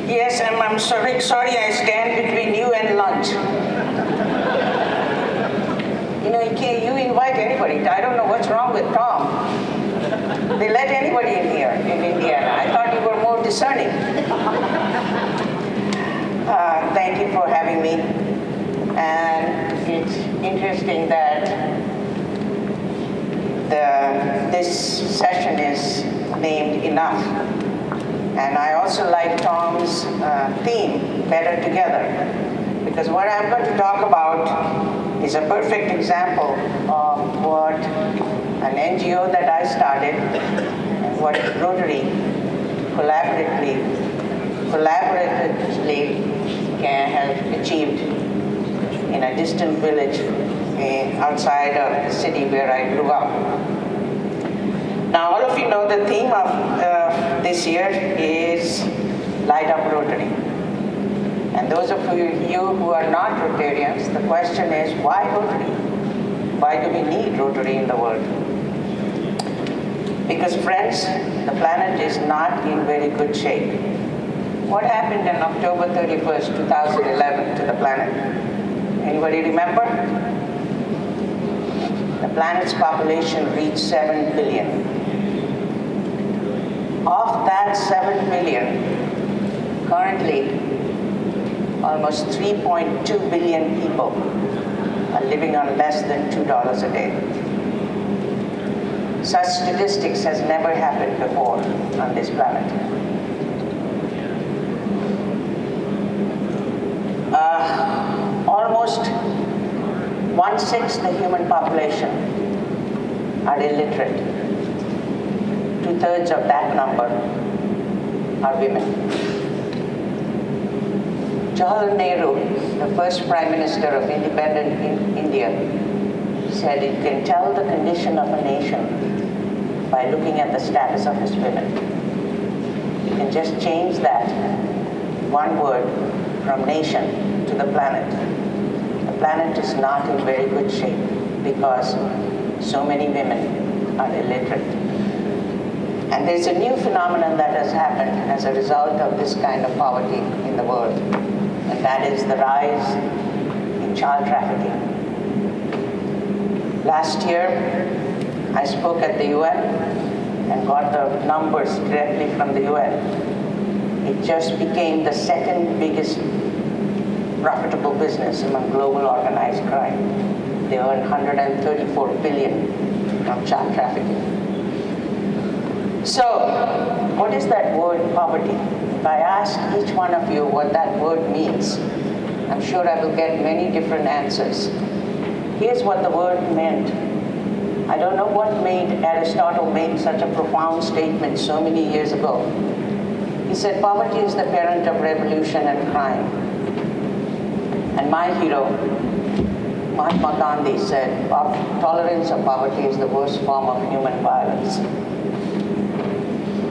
Yes, I'm sorry I stand between you and lunch. You invite anybody. I don't know what's wrong with Tom. They let anybody in here in Indiana. I thought you were more discerning. Thank you for having me. And it's interesting that this session is named Enough. And I also like Tom's theme, Better Together, because what I'm going to talk about is a perfect example of what an NGO that I started and what Rotary collaboratively have achieved in a distant village outside of the city where I grew up. Now, all of you know the theme of this year is Light Up Rotary. And those of you who are not Rotarians, the question is, why Rotary? Why do we need Rotary in the world? Because, friends, the planet is not in very good shape. What happened on October 31st, 2011 to the planet? Anybody remember? The planet's population reached 7 billion. Of that 7 billion, currently, almost 3.2 billion people are living on less than $2 a day. Such statistics has never happened before on this planet. Almost 1/6 the human population are illiterate. 2/3 of that number are women. Jawaharlal Nehru, the first Prime Minister of independent India, said it can tell the condition of a nation by looking at the status of its women. You can just change that one word from nation to the planet. The planet is not in very good shape because so many women are illiterate. And there's a new phenomenon that has happened as a result of this kind of poverty in the world. And that is the rise in child trafficking. Last year, I spoke at the UN and got the numbers directly from the UN. It just became the second biggest profitable business among global organized crime. They earn 134 billion from child trafficking. So, what is that word poverty? If I ask each one of you what that word means, I'm sure I will get many different answers. Here's what the word meant. I don't know what made Aristotle make such a profound statement so many years ago. He said, poverty is the parent of revolution and crime. And my hero, Mahatma Gandhi, said, tolerance of poverty is the worst form of human violence.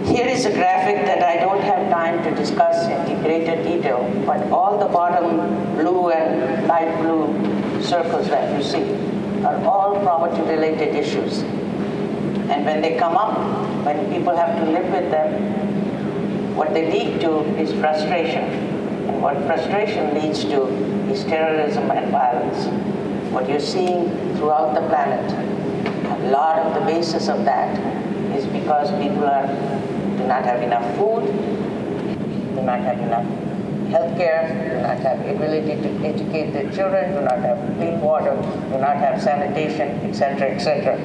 Here is a graphic that I don't have time to discuss in greater detail, but all the bottom blue and light blue circles that you see are all poverty-related issues. And when they come up, when people have to live with them, what they lead to is frustration. And what frustration leads to is terrorism and violence. What you're seeing throughout the planet, a lot of the basis of that is because people do not have enough food, do not have enough healthcare, do not have ability to educate their children, do not have clean water, do not have sanitation, etc., etc.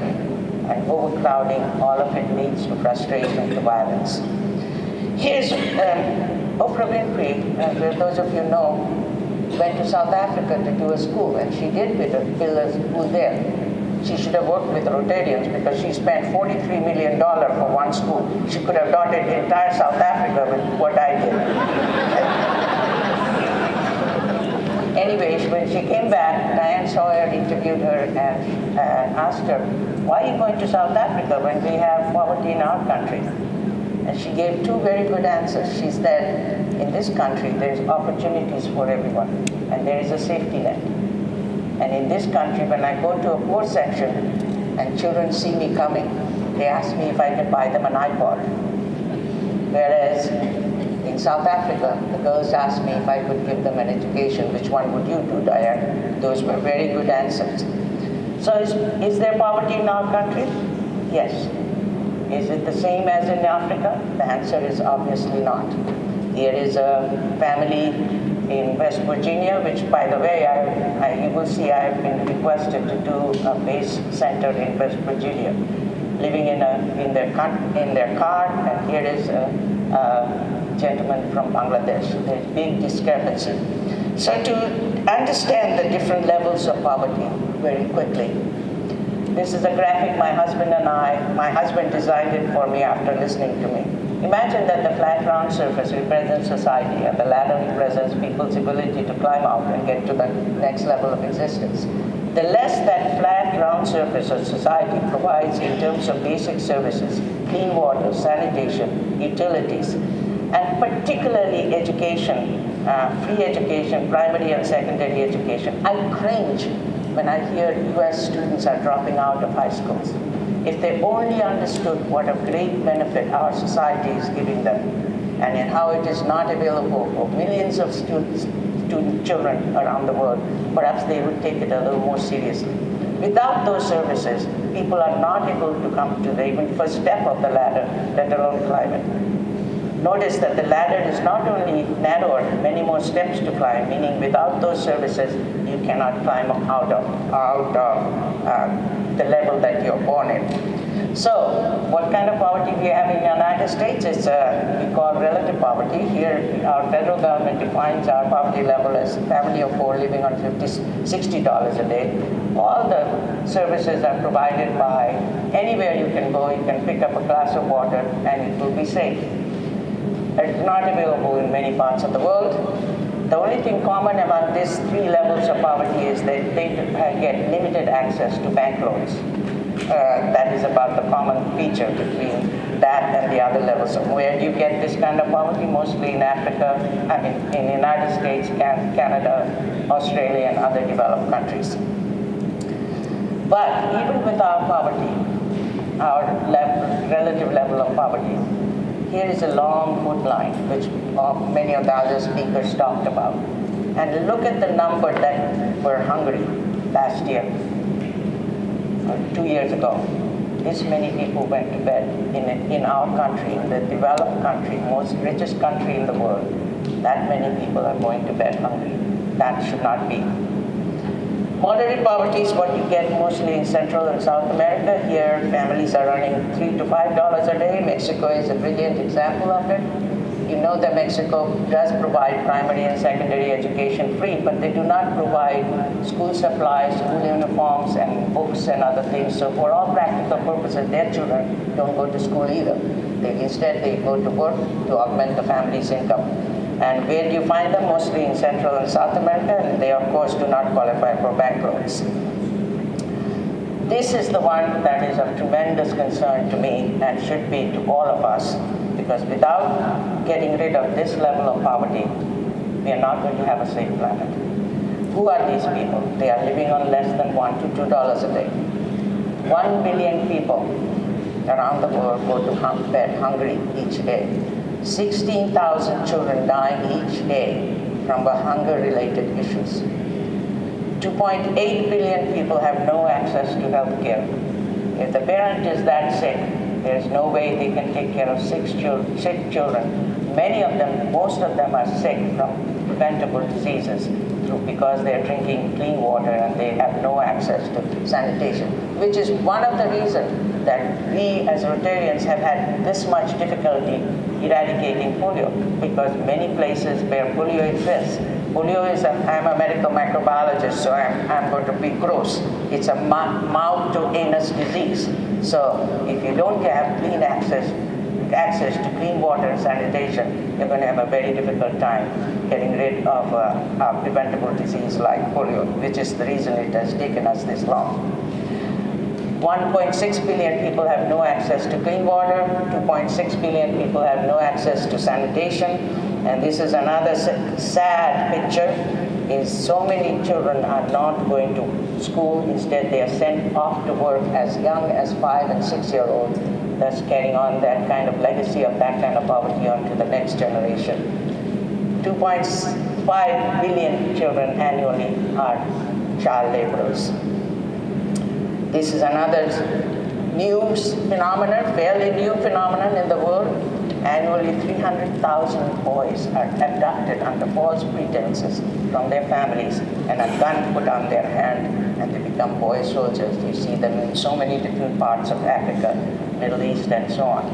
And overcrowding, all of it leads to frustration, to violence. Here's Oprah Winfrey, those of you know, went to South Africa to do a school, and she did build a school there. She should have worked with Rotarians because she spent $43 million for one school. She could have dotted the entire South Africa with what I did. Anyway, when she came back, Diane Sawyer interviewed her and asked her, why are you going to South Africa when we have poverty in our country? And she gave two very good answers. She said, in this country, there's opportunities for everyone, and there is a safety net. And in this country, when I go to a poor section and children see me coming, they ask me if I can buy them an iPod. Whereas in South Africa, the girls asked me if I could give them an education. Which one would you do, Diane? Those were very good answers. So is there poverty in our country? Yes. Is it the same as in Africa? The answer is obviously not. Here is a family in West Virginia, which, by the way, you will see I've been requested to do a base center in West Virginia, living in their car, and here is a gentleman from Bangladesh. There's big discrepancy. So to understand the different levels of poverty very quickly, this is a graphic my husband designed it for me after listening to me. Imagine that the flat round surface represents society and the ladder represents people's ability to climb out and get to the next level of existence. The less that flat round surface of society provides in terms of basic services, clean water, sanitation, utilities, and particularly education, free education, primary and secondary education. I cringe when I hear US students are dropping out of high schools. If they only understood what a great benefit our society is giving them, and in how it is not available for millions of student children around the world, perhaps they would take it a little more seriously. Without those services, people are not able to come to the even first step of the ladder, let alone climb it. Notice that the ladder is not only narrower, many more steps to climb, meaning without those services, you cannot climb out of the level that you're born in. So, what kind of poverty we have in the United States is we call relative poverty. Here, our federal government defines our poverty level as a family of four living on $60 a day. All the services are provided by anywhere you can go. You can pick up a glass of water and it will be safe. It's not available in many parts of the world. The only thing common among these three levels of poverty is that they get limited access to bank loans. That is about the common feature between that and the other levels. So where do you get this kind of poverty? Mostly in Africa, in the United States, Canada, Australia, and other developed countries. But even with our poverty, our relative level of poverty, here is a long food line, which many of the other speakers talked about. And look at the number that were hungry last year, or 2 years ago. This many people went to bed in our country, in the developed country, most richest country in the world. That many people are going to bed hungry. That should not be. Moderate poverty is what you get mostly in Central and South America. Here, families are earning $3 to $5 a day. Mexico is a brilliant example of it. You know that Mexico does provide primary and secondary education free, but they do not provide school supplies, school uniforms, and books and other things. So for all practical purposes, their children don't go to school either. Instead, they go to work to augment the family's income. And where do you find them? Mostly in Central and South America, and they, of course, do not qualify for bank loans. This is the one that is of tremendous concern to me and should be to all of us, because without getting rid of this level of poverty, we are not going to have a safe planet. Who are these people? They are living on less than $1 to $2 a day. 1 billion people around the world go to bed hungry each day. 16,000 children dying each day from hunger-related issues. 2.8 billion people have no access to health care. If the parent is that sick, there is no way they can take care of sick children. Many of them, most of them are sick from preventable diseases because they're drinking clean water and they have no access to sanitation, which is one of the reasons that we as Rotarians have had this much difficulty eradicating polio, because many places where polio exists, polio is I'm a medical microbiologist, so I'm going to be gross. It's a mouth to anus disease. So if you don't have clean access to clean water and sanitation, you're going to have a very difficult time getting rid of a preventable disease like polio, which is the reason it has taken us this long. 1.6 billion people have no access to clean water, 2.6 billion people have no access to sanitation, and this is another sad picture, is so many children are not going to school. Instead, they are sent off to work as young as 5 and 6 year olds thus carrying on that kind of legacy of that kind of poverty onto the next generation. 2.5 billion children annually are child laborers. This is another new phenomenon, fairly new phenomenon in the world. Annually, 300,000 boys are abducted under false pretenses from their families and a gun put on their hand, and they become boy soldiers. You see them in so many different parts of Africa, Middle East, and so on.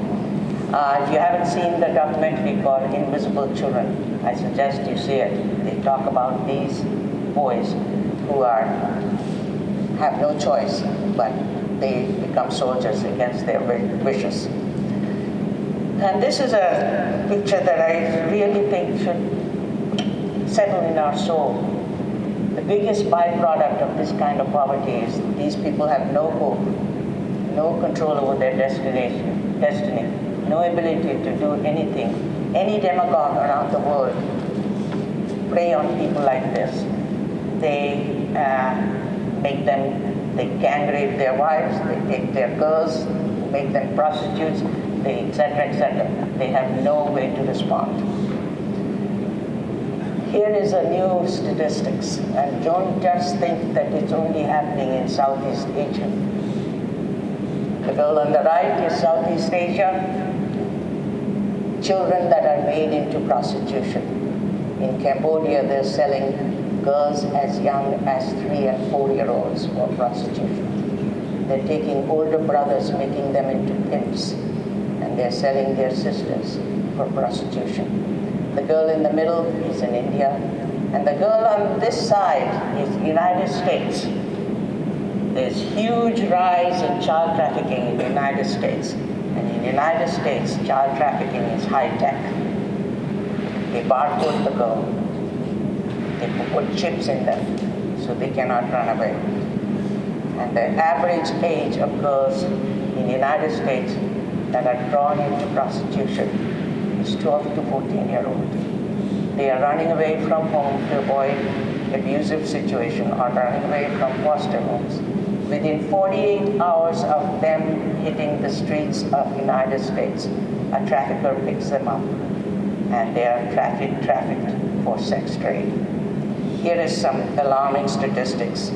If you haven't seen the documentary called Invisible Children, I suggest you see it. They talk about these boys who have no choice, but they become soldiers against their wishes. And this is a picture that I really think should settle in our soul. The biggest byproduct of this kind of poverty is these people have no hope, no control over their destiny, no ability to do anything. Any demagogue around the world prey on people like this. They gang rape their wives, they take their girls, make them prostitutes, etc., etc. They have no way to respond. Here is a new statistics, and don't just think that it's only happening in Southeast Asia. The girl on the right is Southeast Asia. Children that are made into prostitution. In Cambodia, they're selling girls as young as 3 and 4-year-olds for prostitution. They're taking older brothers, making them into pimps, and they're selling their sisters for prostitution. The girl in the middle is in India, and the girl on this side is United States. There's huge rise in child trafficking in the United States. And in the United States, child trafficking is high tech. They barcode the girl. They put chips in them so they cannot run away. And the average age of girls in the United States that are drawn into prostitution is 12 to 14-year-old. They are running away from home to avoid abusive situation or running away from foster homes. Within 48 hours of them hitting the streets of the United States, a trafficker picks them up, and they are trafficked for sex trade. Here is some alarming statistics.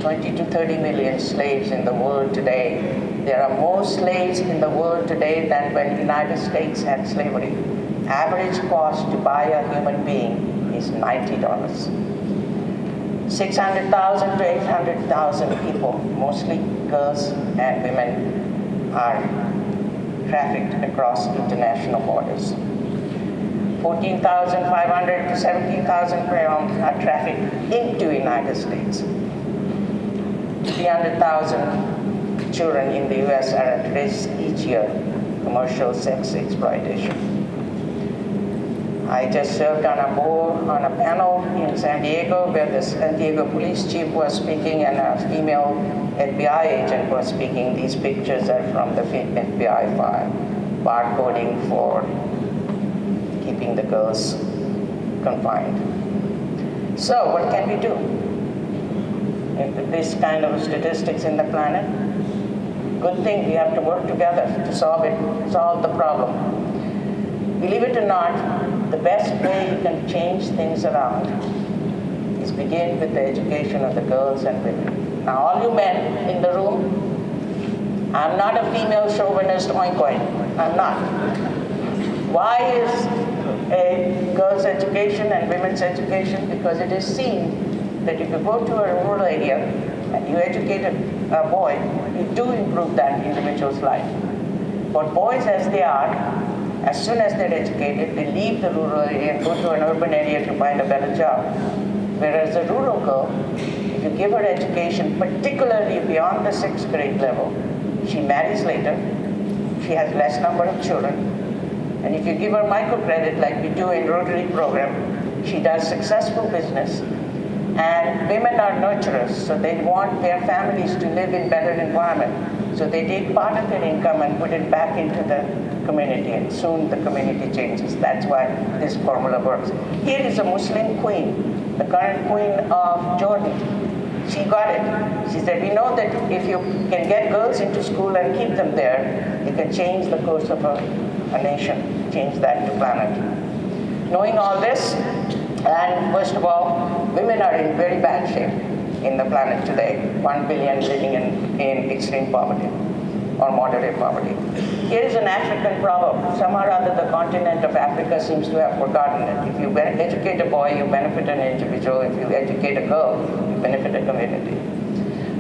20 to 30 million slaves in the world today. There are more slaves in the world today than when the United States had slavery. Average cost to buy a human being is $90. 600,000 to 800,000 people, mostly girls and women, are trafficked across international borders. 14,500 to 17,000 per annum are trafficked into the United States. 300,000 children in the US are at risk each year, commercial sex exploitation. I just served on a panel in San Diego where the San Diego police chief was speaking and a female FBI agent was speaking. These pictures are from the FBI file, barcoding for keeping the girls confined. So what can we do? With this kind of statistics in the planet, good thing we have to work together to solve the problem. Believe it or not, the best way you can change things around is begin with the education of the girls and women. Now, all you men in the room, I'm not a female chauvinist oink oink. I'm not. Why is a girls' education and women's education? Because it is seen that if you go to a rural area and you educate a boy, you do improve that individual's life. But boys as they are, as soon as they're educated, they leave the rural area and go to an urban area to find a better job. Whereas a rural girl, if you give her education, particularly beyond the 6th grade level, she marries later, she has less number of children, and if you give her microcredit like we do in Rotary program, she does successful business. And women are nurturers, so they want their families to live in better environment. So they take part of their income and put it back into the community, and soon the community changes. That's why this formula works. Here is a Muslim queen, the current queen of Jordan. she got it. She said, we know that if you can get girls into school and keep them there, you can change the course of a nation, change that to planet. Knowing all this, and first of all, women are in very bad shape in the planet today. 1 billion living in extreme poverty or moderate poverty. Here is an African proverb. Somehow or other, the continent of Africa seems to have forgotten it. If you educate a boy, you benefit an individual. If you educate a girl, you benefit a community.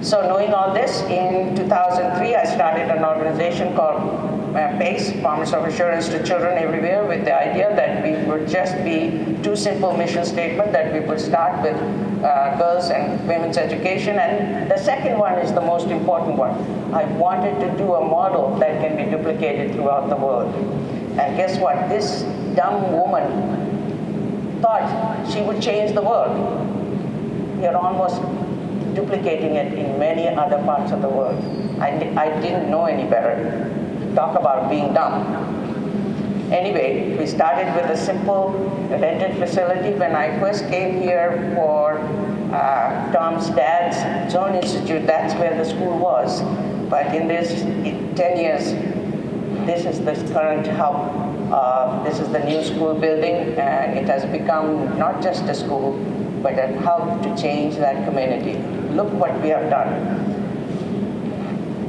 So knowing all this, in 2003, I started an organization called PACE, Promise of Assurance to Children Everywhere, with the idea that we would just be two simple mission statements, that we would start with girls and women's education. And the second one is the most important one. I wanted to do a model that can be duplicated throughout the world. And guess what? This dumb woman thought she would change the world. We are almost duplicating it in many other parts of the world. I didn't know any better. Talk about being dumb. Anyway, we started with a simple rented facility. When I first came here for Tom's dad's Zone Institute, that's where the school was. But in 10 years, this is the current hub. This is the new school building, and it has become not just a school, but a hub to change that community. Look what we have done.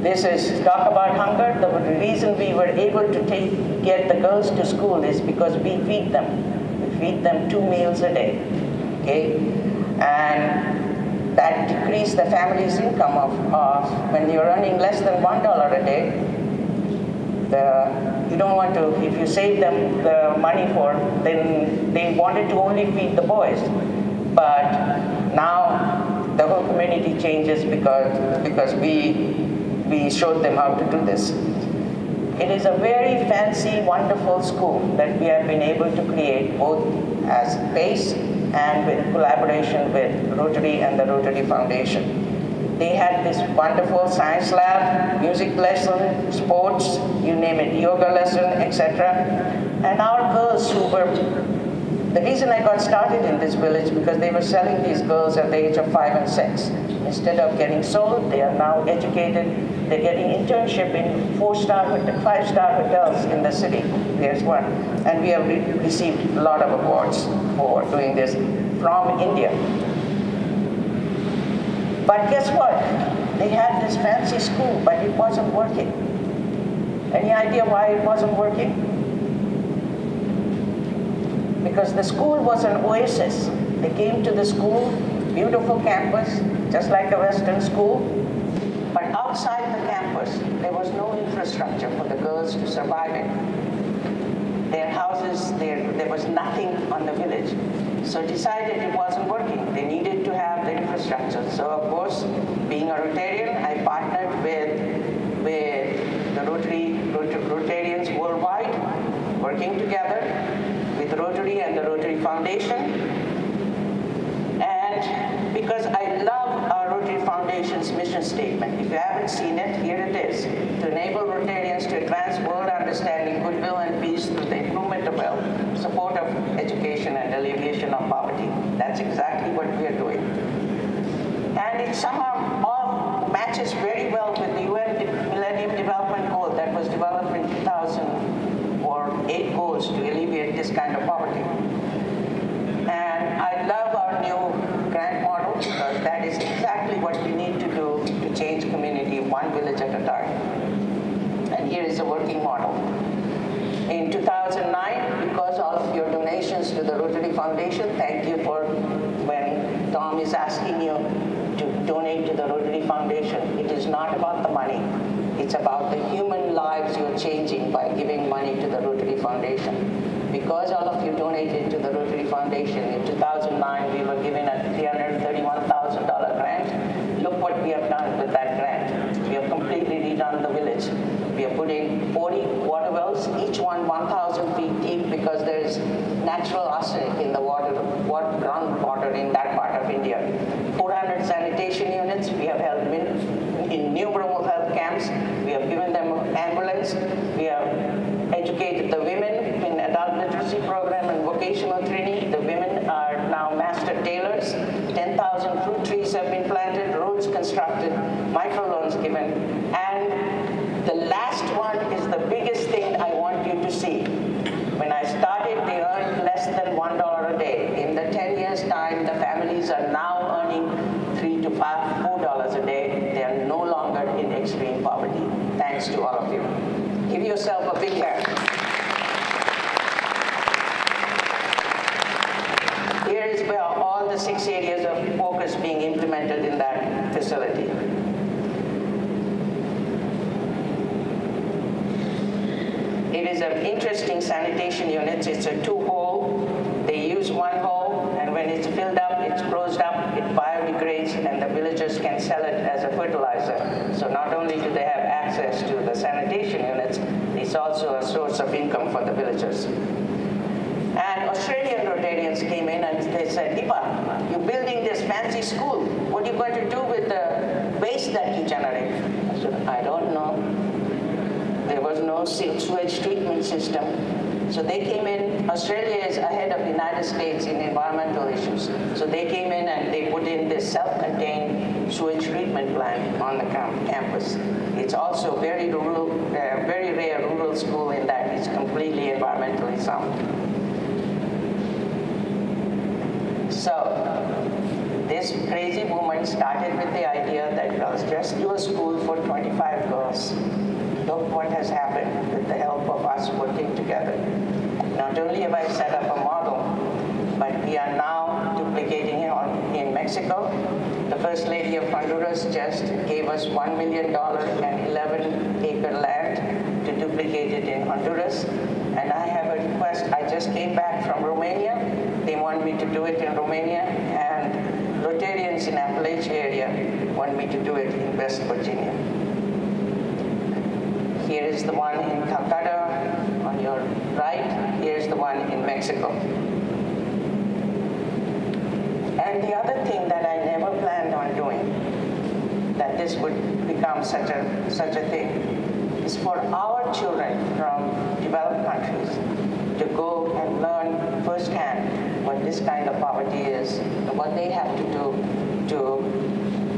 This is talk about hunger. The reason we were able to get the girls to school is because we feed them. We feed them 2 meals a day, okay? And that decreased the family's income of when you're earning less than $1 a day. You don't want to, if you save them the money for, then they wanted to only feed the boys. But now the whole community changes because we showed them how to do this. It is a very fancy, wonderful school that we have been able to create both as PACE and with collaboration with Rotary and the Rotary Foundation. They had this wonderful science lab, music lesson, sports, you name it, yoga lesson, etc. And our girls who were, the reason I got started in this village because they were selling these girls at the age of 5 and 6. Instead of getting sold, they are now educated. They're getting internship in 4-star, 5-star hotels in the city. There's one. And we have received a lot of awards for doing this from India. But guess what? They had this fancy school, but it wasn't working. Any idea why it wasn't working? Because the school was an oasis. They came to the school, beautiful campus, just like a Western school. But outside the campus, there was no infrastructure for the girls to survive in. Their houses, there was nothing on the village. So decided it wasn't working. They needed to have the infrastructure. So of course, being a Rotarian, I partnered with the Rotarians worldwide, working together with Rotary and the Rotary Foundation. And because I love our Rotary Foundation's mission statement, if you haven't seen it, here it is. To enable Rotarians to advance world understanding, goodwill, and peace through the improvement of health, support of education, and alleviation of poverty. That's exactly what we are doing. And it somehow all matches very well with the UN Millennium Development Goal that was developed in 2000, or 8 goals to alleviate this kind of poverty. And I love our new grant model because that is exactly what we need to do to change community one village at a time. And here is a working model. In 2009, because all of your donations to the Rotary Foundation, thank you for when Tom is asking you to donate to the Rotary Foundation. It is not about the money. It's about the human lives you're changing by giving money to the Rotary Foundation. Because all of you donated to the Rotary Foundation, in 2009 we were given a $331,000 grant. Look what we have done with that grant. We have completely redone the village. We are putting 40 water wells, each one 1,000 feet deep because there is natural arsenic in the groundwater in that part of India. 400 sanitation units. We have held innumerable health camps. We have given them ambulance. We have educated the women in adult literacy program and vocational training. The women are now master tailors. 10,000 fruit trees have been planted. the 6 areas of focus being implemented in that facility. It is an interesting sanitation unit. It's a 2-hole. They use 1 hole, and when it's filled up, it's closed up, it biodegrades, and the villagers can sell it as a fertilizer. So not only do they have access to the sanitation units, it's also a source of income for the villagers. And Australian Rotarians came in and they said, Deepa, you're building this fancy school. What are you going to do with the waste that you generate? I said, I don't know. There was no sewage treatment system. So they came in. Australia is ahead of the United States in environmental issues. So they came in and they put in this self-contained sewage treatment plant on the campus. It's also very rural, very rare rural school in that it's completely environmentally sound. So this crazy woman started with the idea that let's just do a school for 25 girls. Look what has happened with the help of us working together. Not only have I set up a model, but we are now duplicating it in Mexico. The First Lady of Honduras just gave us $1 million and 11-acre land to duplicate it in Honduras. And I have a request. I just came back from Romania. They want me to do it in Romania, and Rotarians in Appalachia area want me to do it in West Virginia. Here is the one in Calcutta on your right. Here's the one in Mexico. And the other thing that I never planned on doing, that this would become such a thing, is for our children from developed countries to go and learn firsthand what this kind of poverty is and what they have to do to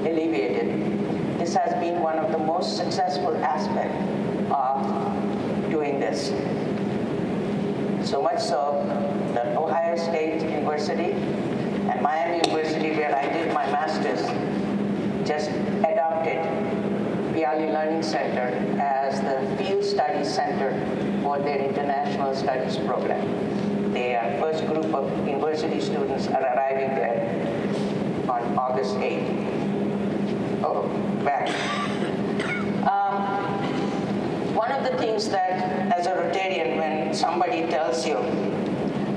alleviate it. This has been one of the most successful aspects of doing this. So much so that Ohio State University and Miami University, where I did my master's, just adopted Piali Learning Center as the field studies center for their international studies program. Their first group of university students are arriving there on August 8th. Oh, back. One of the things that, as a Rotarian, when somebody tells you,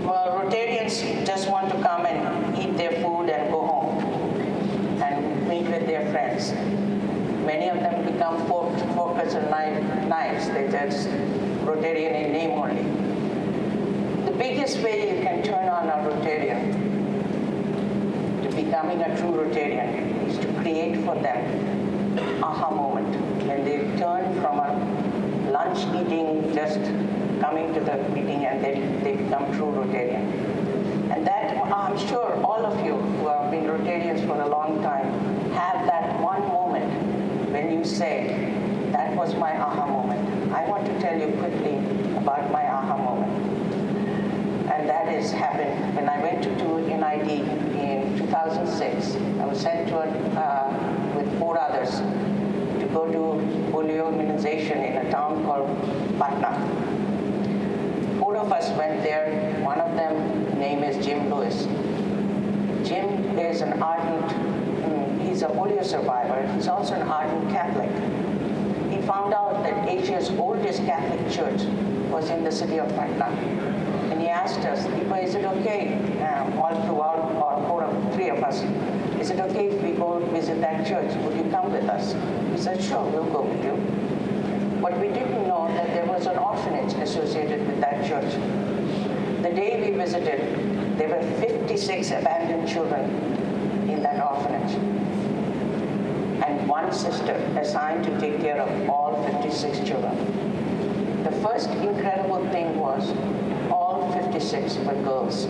well, Rotarians just want to come and eat their food and go home and meet with their friends. Many of them become forkers and knives. They're just Rotarian in name only. The biggest way you can turn on a Rotarian to becoming a true Rotarian is to create for them aha moment. When they turn from a lunch eating, just coming to the meeting, and they become true Rotarian. And that, I'm sure all of you who have been Rotarians for a long time have that one moment when you say, that was my aha moment. I want to tell you quickly about my aha moment. And that has happened when I went to do NID in 2006. I was sent to with 4 others to go to polio immunization in a town called Patna. 4 of us went there. One of them, name is Jim Lewis. Jim is an ardent, he's a polio survivor. He's also an ardent Catholic. He found out that Asia's oldest Catholic church was in the city of Patna. And he asked us, Deepa, is it okay, all throughout, all 3 of us, is it okay if we go visit that church? Would you come with us? We said, sure, we'll go with you. But we didn't know that there was an orphanage associated with that church. The day we visited, there were 56 abandoned children in that orphanage. And 1 sister assigned to take care of all 56 children. The first incredible thing was all 56 were girls.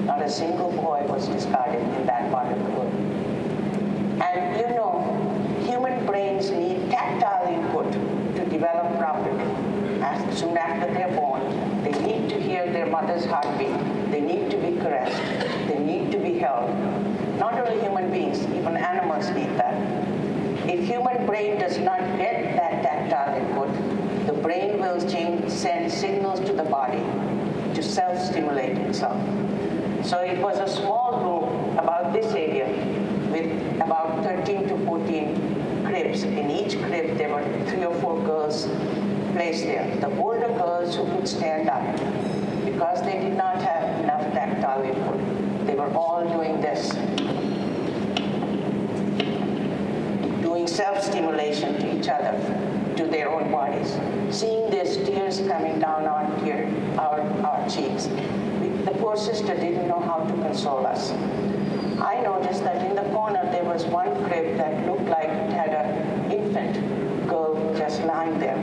Not a single boy was discarded in that part of the world. And you know, human brains need tactile input to develop properly. As soon after they're born, they need to hear their mother's heartbeat. They need to be caressed. They need to be held. Not only human beings, even animals need that. If human brain does not get that tactile input, the brain will send signals to the body to self-stimulate itself. So it was a small room, about this area with about 13 to 14 cribs. In each crib, there were 3 or 4 girls placed there. The older girls who could stand up, because they did not have enough tactile input, they were all doing this, doing self-stimulation to each other, to their own bodies. Seeing this, tears coming down our cheeks. The poor sister didn't know how to console us. I noticed that in the corner there was one crib that looked like it had an infant girl just lying there.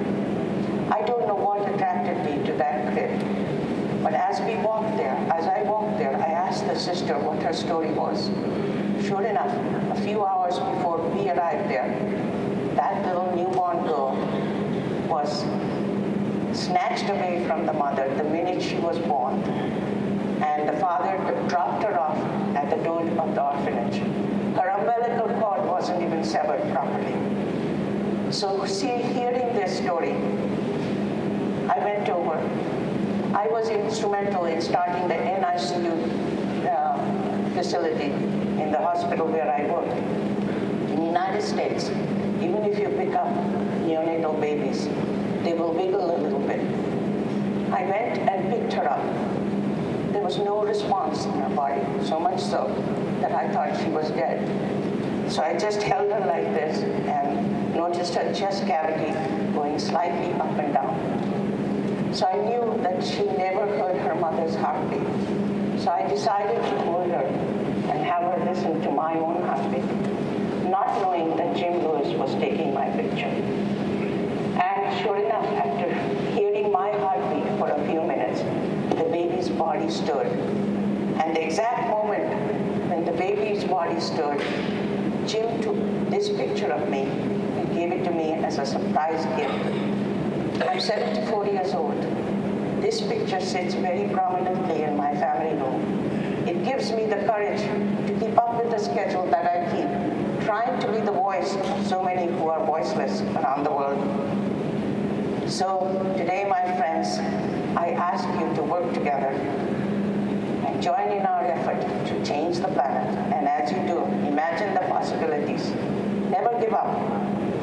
I don't know what attracted me to that crib, but as I walked there, I asked the sister what her story was. Sure enough, a few hours before we arrived there, that little newborn girl was snatched away from the mother the minute she was born, and the father dropped her off at the door of the orphanage. Her umbilical cord wasn't even severed properly. So hearing this story, I went over. I was instrumental in starting the NICU facility in the hospital where I worked. In the United States, even if you pick up neonatal babies, they will wiggle a little bit. I went and picked her up. There was no response in her body, so much so that I thought she was dead. So I just held her like this and noticed her chest cavity going slightly up and down. So I knew that she never heard her mother's heartbeat. So I decided to hold her and have her listen to my own heartbeat, not knowing that Jim Lewis was taking my picture. And sure enough, after hearing my heartbeat for a few minutes, the baby's body stirred. And the exact moment when the baby's body stirred, Jim took this picture of me and gave it to me as a surprise gift. I'm 74 years old. This picture sits very prominently in my family room. It gives me the courage to keep up with the schedule that I keep, trying to be the voice of so many who are voiceless around the world. So today, my friends, I ask you to work together and join in our effort to change the planet. And as you do, imagine the possibilities. Never give up.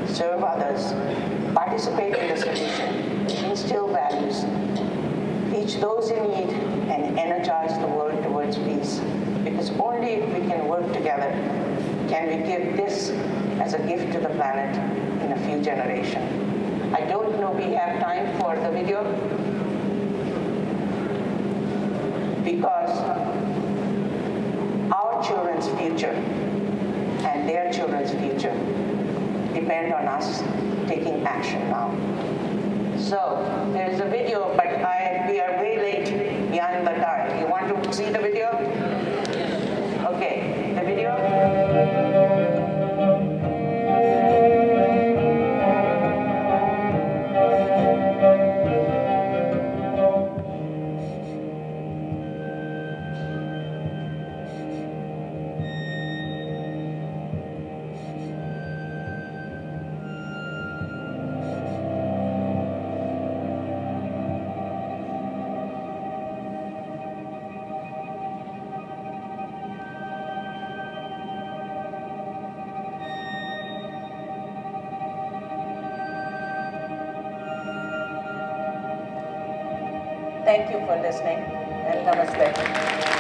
Serve others. Participate in the solution. Instill values. Teach those in need and energize the world towards peace. Because only if we can work together can we give this as a gift to the planet in a few generations. I don't know we have time for the video because our children's future and their children's future depend on us taking action now. So there is a video, but we are way late behind the time. You want to see the video? Okay, the video. Thank you for listening, and namaste.